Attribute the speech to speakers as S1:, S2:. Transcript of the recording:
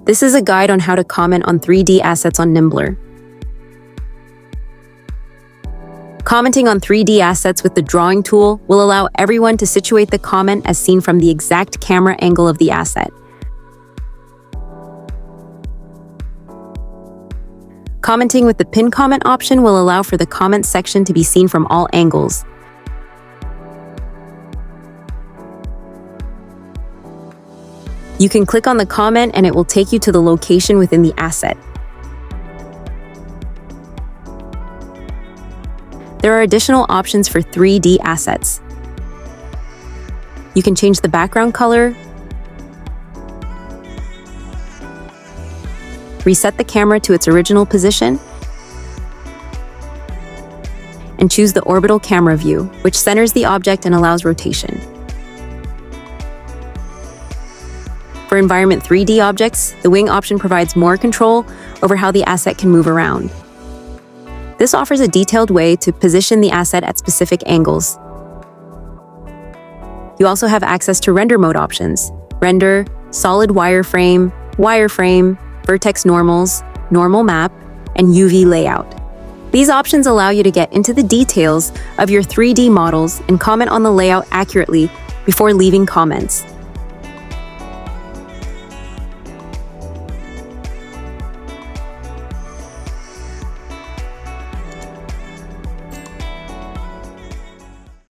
S1: This is a guide on how to comment on 3D assets on Nimbler. Commenting on 3D assets with the drawing tool will allow everyone to situate the comment as seen from the exact camera angle of the asset. Commenting with the pin comment option will allow for the comment section to be seen from all angles. You can click on the comment and it will take you to the location within the asset. There are additional options for 3D assets. You can change the background color, reset the camera to its original position, and choose the orbital camera view, which centers the object and allows rotation. For Environment 3D objects, the wing option provides more control over how the asset can move around. This offers a detailed way to position the asset at specific angles. You also have access to render mode options: render, solid wireframe, vertex normals, normal map, and UV layout. These options allow you to get into the details of your 3D models and comment on the layout accurately before leaving comments.